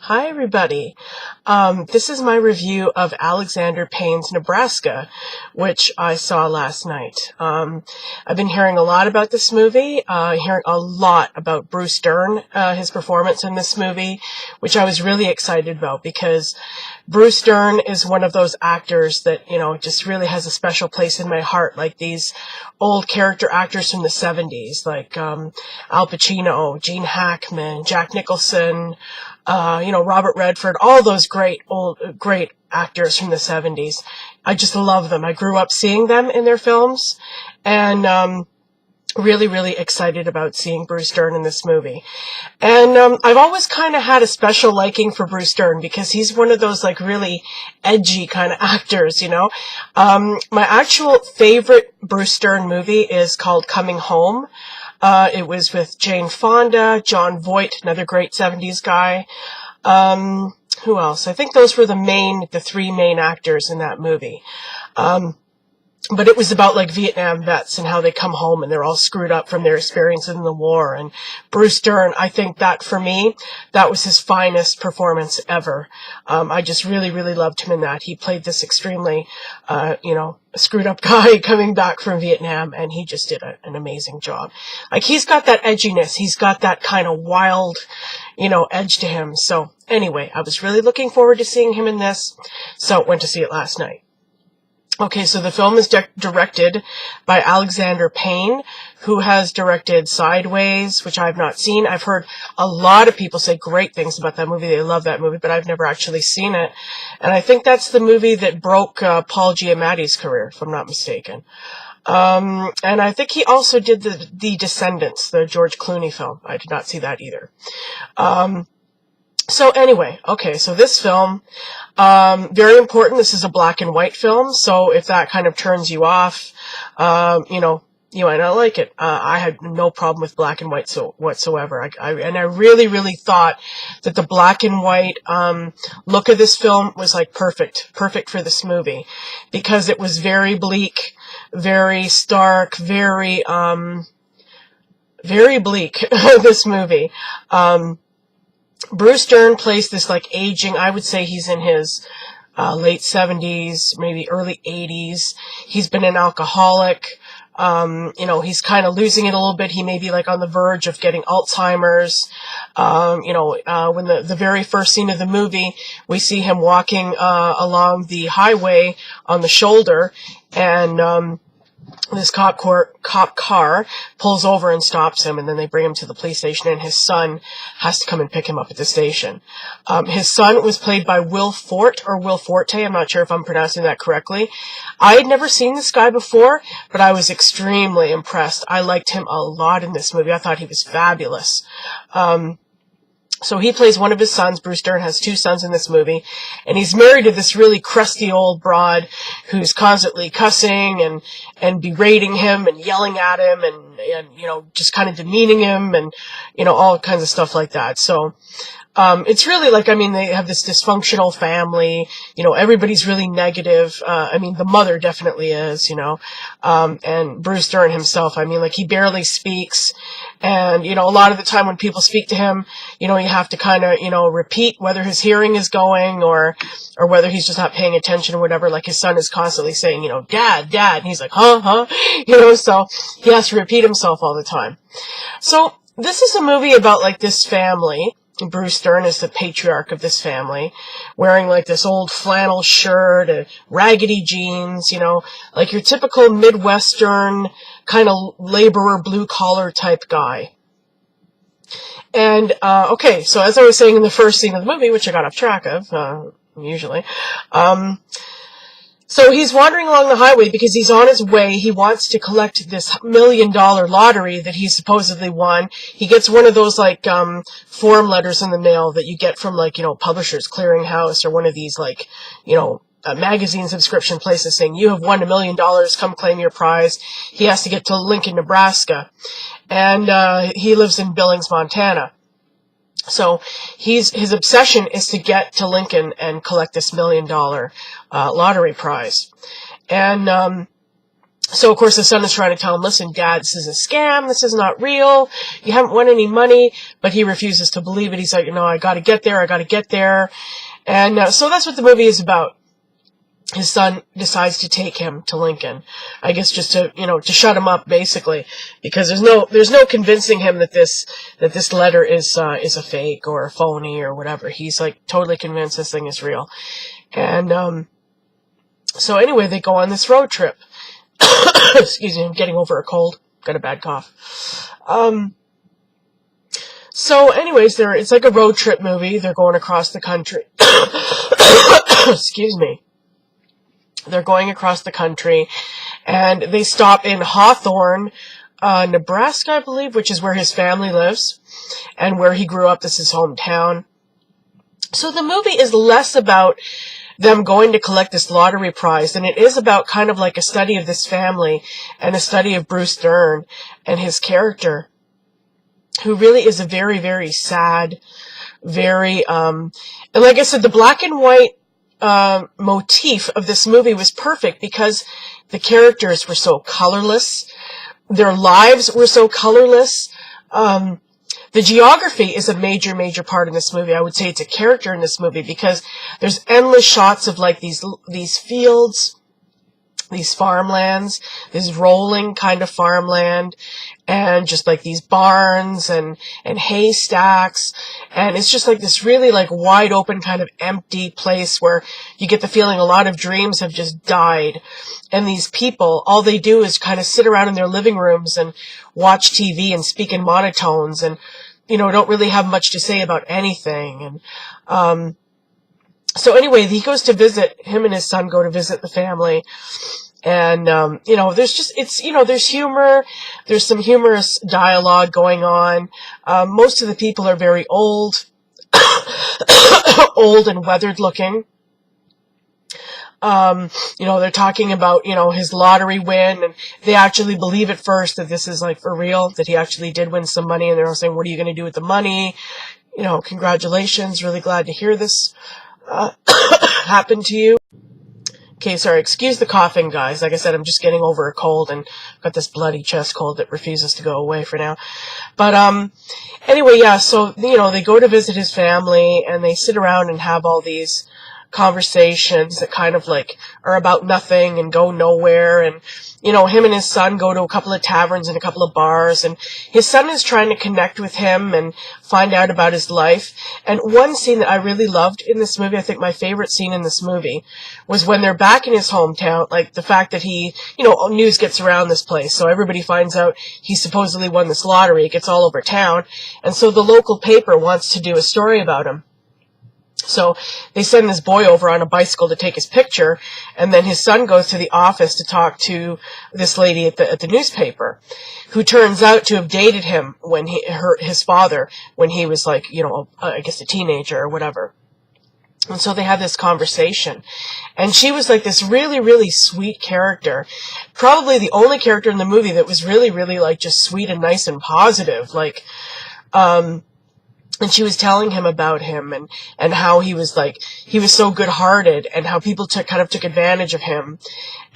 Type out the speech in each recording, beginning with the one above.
Hi everybody. This is my review of Alexander Payne's Nebraska, which I saw last night. I've been hearing a lot about this movie, hearing a lot about Bruce Dern, his performance in this movie, which I was really excited about because Bruce Dern is one of those actors that, just really has a special place in my heart, like these old character actors from the 70s, like Al Pacino, Gene Hackman, Jack Nicholson, Robert Redford, all those great actors from the 70s. I just love them. I grew up seeing them in their films, and really, really excited about seeing Bruce Dern in this movie. And I've always kind of had a special liking for Bruce Dern because he's one of those really edgy kind of actors, My actual favorite Bruce Dern movie is called Coming Home. It was with Jane Fonda, Jon Voight, another great 70s guy. Who else? I think those were the three main actors in that movie. But it was about Vietnam vets and how they come home and they're all screwed up from their experiences in the war. And Bruce Dern, I think that for me, that was his finest performance ever. I just really, really loved him in that. He played this extremely, screwed up guy coming back from Vietnam, and he just did an amazing job. He's got that edginess. He's got that kind of wild, edge to him. So anyway, I was really looking forward to seeing him in this. So went to see it last night. Okay, so the film is directed by Alexander Payne, who has directed Sideways, which I've not seen. I've heard a lot of people say great things about that movie. They love that movie, but I've never actually seen it. And I think that's the movie that broke Paul Giamatti's career, if I'm not mistaken. And I think he also did the Descendants, the George Clooney film. I did not see that either. So anyway, okay, so this film, very important. This is a black and white film, so if that kind of turns you off, you might not like it. I had no problem with black and white whatsoever. I really, really thought that the black and white look of this film was perfect for this movie, because it was very bleak, very stark, very bleak. This movie. Bruce Dern plays this aging, I would say he's in his late 70s, maybe early 80s. He's been an alcoholic. He's kind of losing it a little bit. He may be on the verge of getting Alzheimer's. When the very first scene of the movie, we see him walking along the highway on the shoulder, and this cop car pulls over and stops him, and then they bring him to the police station, and his son has to come and pick him up at the station. His son was played by Will Forte, I'm not sure if I'm pronouncing that correctly. I had never seen this guy before, but I was extremely impressed. I liked him a lot in this movie. I thought he was fabulous. So he plays one of his sons. Bruce Dern has two sons in this movie, and he's married to this really crusty old broad who's constantly cussing and berating him and yelling at him and just kind of demeaning him and, all kinds of stuff like that. So, it's really they have this dysfunctional family, everybody's really negative. The mother definitely is, and Bruce Dern himself, he barely speaks. And, a lot of the time when people speak to him, you have to kind of, repeat whether his hearing is going or whether he's just not paying attention or whatever. His son is constantly saying, Dad, and he's like, huh, so he has to repeat himself all the time. So this is a movie about this family. Bruce Dern is the patriarch of this family, wearing this old flannel shirt, raggedy jeans, your typical Midwestern kind of laborer, blue-collar type guy. And, okay, so as I was saying in the first scene of the movie, which I got off track of, usually, so he's wandering along the highway because he's on his way. He wants to collect this $1 million lottery that he supposedly won. He gets one of those form letters in the mail that you get from Publishers Clearinghouse or one of these magazine subscription places saying you have won $1 million. Come claim your prize. He has to get to Lincoln, Nebraska, and he lives in Billings, Montana. So his obsession is to get to Lincoln and collect this $1 million lottery prize. And So, of course, the son is trying to tell him, listen, Dad, this is a scam. This is not real. You haven't won any money. But he refuses to believe it. He's like, no, I got to get there. I got to get there. And so that's what the movie is about. His son decides to take him to Lincoln. I guess just to, to shut him up, basically. Because there's no convincing him that this letter is a fake or a phony or whatever. He's like totally convinced this thing is real. And so anyway, they go on this road trip. Excuse me, I'm getting over a cold. Got a bad cough. So anyways, it's like a road trip movie. They're going across the country. Excuse me. They're going across the country, and they stop in Hawthorne, Nebraska, I believe, which is where his family lives, and where he grew up. This is his hometown. So the movie is less about them going to collect this lottery prize than it is about kind of like a study of this family and a study of Bruce Dern and his character, who really is a very, very sad, very, and like I said, the black and white motif of this movie was perfect because the characters were so colorless. Their lives were so colorless. The geography is a major, major part in this movie. I would say it's a character in this movie because there's endless shots of like these fields, these farmlands, this rolling kind of farmland, and just like these barns and haystacks, and it's just like this really like wide open kind of empty place where you get the feeling a lot of dreams have just died. And these people, all they do is kind of sit around in their living rooms and watch TV and speak in monotones and, don't really have much to say about anything. And so anyway, him and his son go to visit the family. And, there's humor, there's some humorous dialogue going on. Most of the people are very old, old and weathered looking. They're talking about, his lottery win, and they actually believe at first that this is like for real, that he actually did win some money, and they're all saying, what are you going to do with the money? Congratulations, really glad to hear this, happened to you. Okay, sorry, excuse the coughing, guys. Like I said, I'm just getting over a cold and got this bloody chest cold that refuses to go away for now. But, anyway, yeah, so, they go to visit his family and they sit around and have all these conversations that kind of like are about nothing and go nowhere. And, him and his son go to a couple of taverns and a couple of bars, and his son is trying to connect with him and find out about his life. And one scene that I really loved in this movie, I think my favorite scene in this movie, was when they're back in his hometown, like the fact that he, news gets around this place, so everybody finds out he supposedly won this lottery. It gets all over town, and so the local paper wants to do a story about him. So they send this boy over on a bicycle to take his picture, and then his son goes to the office to talk to this lady at the newspaper, who turns out to have dated him when his father, when he was like, I guess a teenager or whatever. And so they have this conversation, and she was like this really, really sweet character, probably the only character in the movie that was really, really like just sweet and nice and positive, like, and she was telling him about him and how he was so good-hearted, and how people kind of took advantage of him,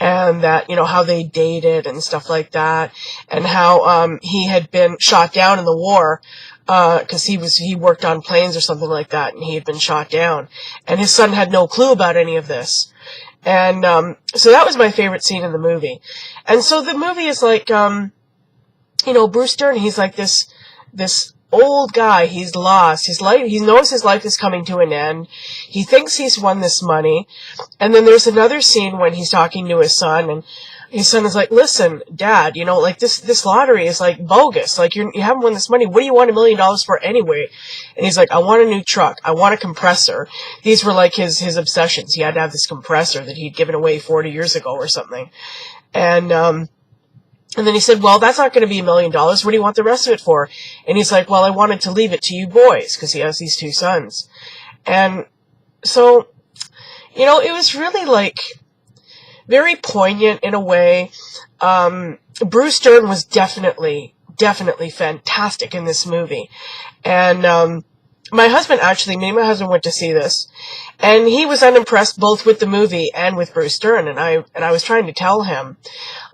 and that, how they dated and stuff like that, and how, he had been shot down in the war, cause he worked on planes or something like that, and he had been shot down, and his son had no clue about any of this. And, so that was my favorite scene in the movie. And so the movie is like, Bruce Dern, he's like this old guy. He's lost. He knows his life is coming to an end. He thinks he's won this money. And then there's another scene when he's talking to his son, and his son is like, listen, Dad, like this lottery is like bogus. Like you haven't won this money. What do you want $1 million for anyway? And he's like, I want a new truck. I want a compressor. These were like his obsessions. He had to have this compressor that he'd given away 40 years ago or something. And then he said, well, that's not going to be $1 million. What do you want the rest of it for? And he's like, well, I wanted to leave it to you boys, because he has these two sons. And so, it was really like very poignant in a way. Bruce Dern was definitely fantastic in this movie. And, my husband, actually, me and my husband went to see this, and he was unimpressed both with the movie and with Bruce Dern, and I was trying to tell him,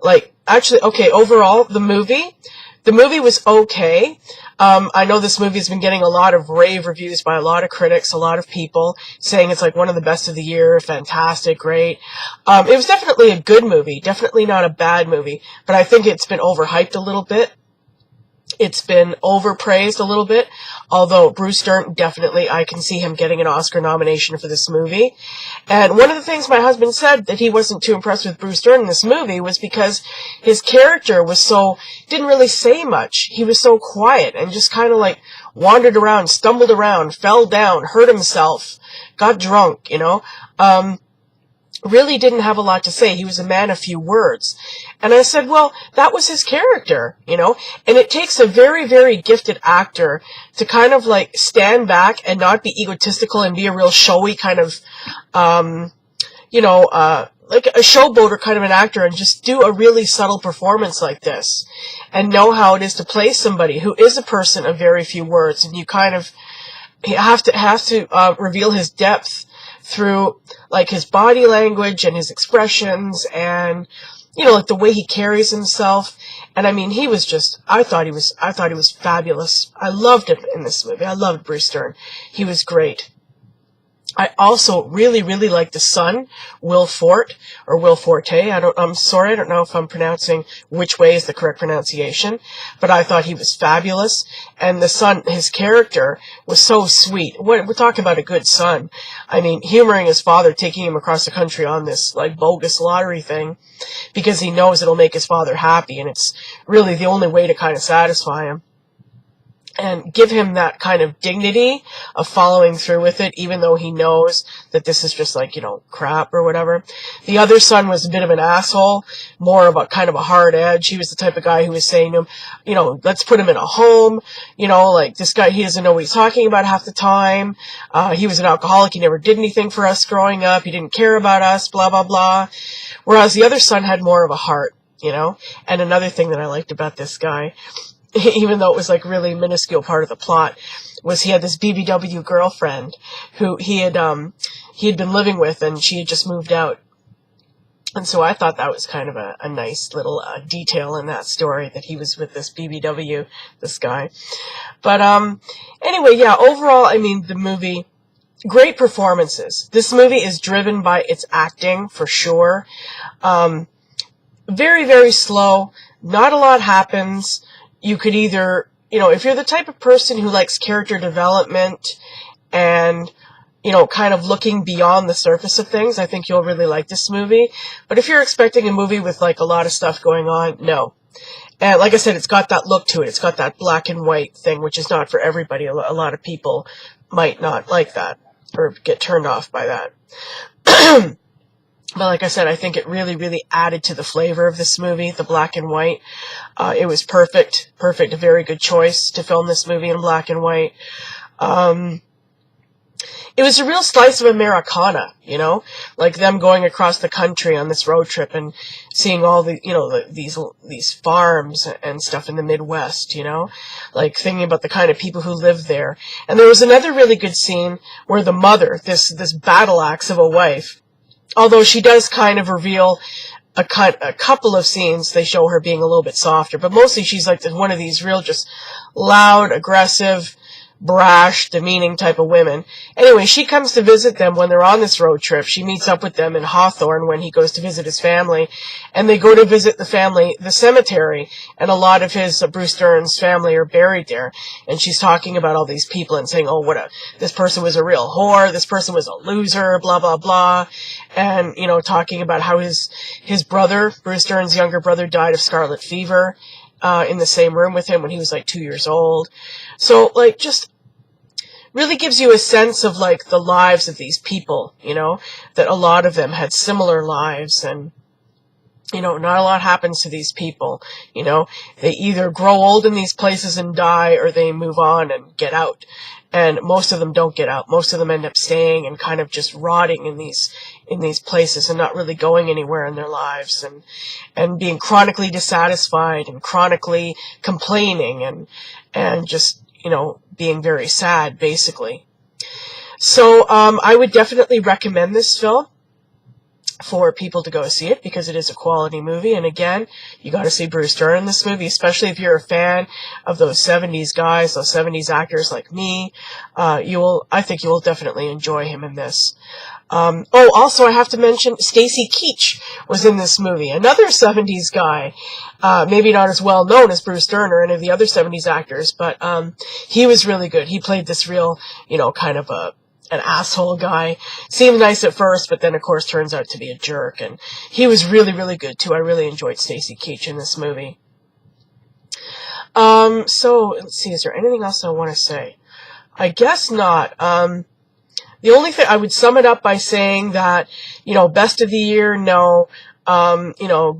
like, actually, okay, overall, the movie was okay. I know this movie's been getting a lot of rave reviews by a lot of critics, a lot of people saying it's like one of the best of the year, fantastic, great. It was definitely a good movie, definitely not a bad movie, but I think it's been overhyped a little bit. It's been overpraised a little bit, although Bruce Dern, definitely, I can see him getting an Oscar nomination for this movie. And one of the things my husband said that he wasn't too impressed with Bruce Dern in this movie was because his character was didn't really say much. He was so quiet and just kind of like wandered around, stumbled around, fell down, hurt himself, got drunk, really didn't have a lot to say. He was a man of few words. And I said, well, that was his character, and it takes a very, very gifted actor to kind of like stand back and not be egotistical and be a real showy kind of, like a showboater kind of an actor and just do a really subtle performance like this and know how it is to play somebody who is a person of very few words. And you kind of have to reveal his depth through like his body language and his expressions and, like the way he carries himself. And I mean, I thought he was fabulous. I loved him in this movie. I loved Bruce Dern. He was great. I also really, really liked the son, Will Forte. I'm sorry, I don't know if I'm pronouncing which way is the correct pronunciation, but I thought he was fabulous. And the son, his character was so sweet. We're talking about a good son. I mean, humoring his father, taking him across the country on this, like, bogus lottery thing, because he knows it'll make his father happy, and it's really the only way to kind of satisfy him. And give him that kind of dignity of following through with it, even though he knows that this is just like, crap or whatever. The other son was a bit of an asshole, more of a kind of a hard edge. He was the type of guy who was saying to him, let's put him in a home. Like this guy, he doesn't know what he's talking about half the time. He was an alcoholic. He never did anything for us growing up. He didn't care about us, blah, blah, blah. Whereas the other son had more of a heart, And another thing that I liked about this guy, even though it was like really minuscule part of the plot, was he had this BBW girlfriend who he had been living with, and she had just moved out. And so I thought that was kind of a nice little detail in that story, that he was with this BBW, this guy. But anyway, yeah, overall, I mean, the movie, great performances. This movie is driven by its acting, for sure. Very, very slow. Not a lot happens. You could either, if you're the type of person who likes character development and, kind of looking beyond the surface of things, I think you'll really like this movie. But if you're expecting a movie with like a lot of stuff going on, no. And like I said, it's got that look to it. It's got that black and white thing, which is not for everybody. A lot of people might not like that or get turned off by that. But like I said, I think it really, really added to the flavor of this movie, the black and white. It was perfect, a very good choice to film this movie in black and white. It was a real slice of Americana, like them going across the country on this road trip and seeing all the, these farms and stuff in the Midwest, like thinking about the kind of people who live there. And there was another really good scene where the mother, this battle axe of a wife, although she does kind of reveal a couple of scenes, they show her being a little bit softer, but mostly she's like one of these real just loud, aggressive, brash, demeaning type of women. Anyway, she comes to visit them when they're on this road trip. She meets up with them in Hawthorne when he goes to visit his family, and they go to visit the cemetery, and a lot of his, Bruce Dern's family are buried there, and she's talking about all these people and saying, this person was a real whore, this person was a loser, blah, blah, blah, and, talking about how his brother, Bruce Dern's younger brother, died of scarlet fever, in the same room with him when he was like 2 years old. So, like, just really gives you a sense of, like, the lives of these people, that a lot of them had similar lives, and, not a lot happens to these people, They either grow old in these places and die, or they move on and get out. And most of them don't get out. Most of them end up staying and kind of just rotting in these places and not really going anywhere in their lives, and being chronically dissatisfied and chronically complaining and just, being very sad, basically. So I would definitely recommend this film for people to go see it, because it is a quality movie. And again, you got to see Bruce Dern in this movie, especially if you're a fan of those 70s guys, those 70s actors like me. I think you will definitely enjoy him in this. Also, I have to mention Stacy Keach was in this movie, another 70s guy. Maybe not as well known as Bruce Dern or any of the other 70s actors, but he was really good. He played this real, kind of an asshole guy. Seemed nice at first, but then, of course, turns out to be a jerk. And he was really, really good, too. I really enjoyed Stacy Keach in this movie. So, let's see, is there anything else I want to say? I guess not. The only thing, I would sum it up by saying that, best of the year, no.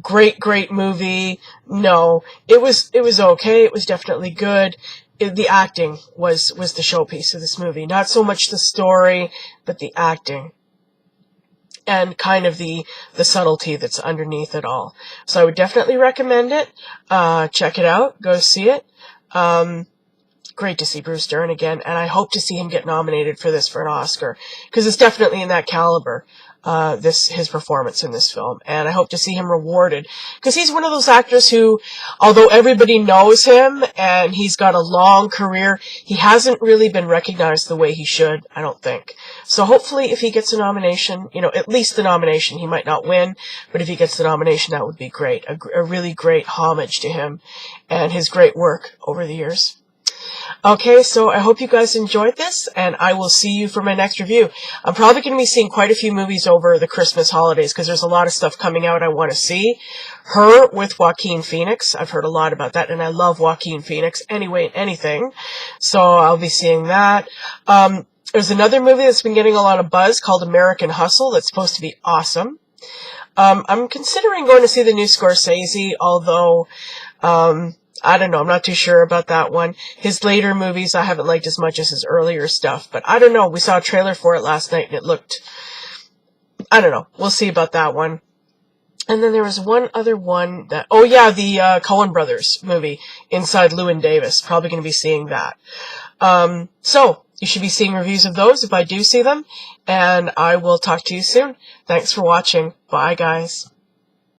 Great movie, no. It was okay. It was definitely good. The acting was the showpiece of this movie. Not so much the story, but the acting. And kind of the subtlety that's underneath it all. So I would definitely recommend it. Check it out. Go see it. Great to see Bruce Dern again, and I hope to see him get nominated for an Oscar, because it's definitely in that caliber, his performance in this film, and I hope to see him rewarded, because he's one of those actors who, although everybody knows him, and he's got a long career, he hasn't really been recognized the way he should, I don't think. So hopefully, if he gets a nomination, at least the nomination, he might not win, but if he gets the nomination, that would be great, a really great homage to him, and his great work over the years. Okay, so I hope you guys enjoyed this, and I will see you for my next review. I'm probably going to be seeing quite a few movies over the Christmas holidays, because there's a lot of stuff coming out I want to see. Her with Joaquin Phoenix, I've heard a lot about that, and I love Joaquin Phoenix anyway, anything. So I'll be seeing that. There's another movie that's been getting a lot of buzz called American Hustle that's supposed to be awesome. I'm considering going to see the new Scorsese, although I don't know, I'm not too sure about that one. His later movies I haven't liked as much as his earlier stuff, but I don't know. We saw a trailer for it last night and it looked, I don't know. We'll see about that one. And then there was one other one that, oh yeah, the Coen Brothers movie, Inside Llewyn Davis. Probably going to be seeing that. So, you should be seeing reviews of those if I do see them, and I will talk to you soon. Thanks for watching. Bye, guys.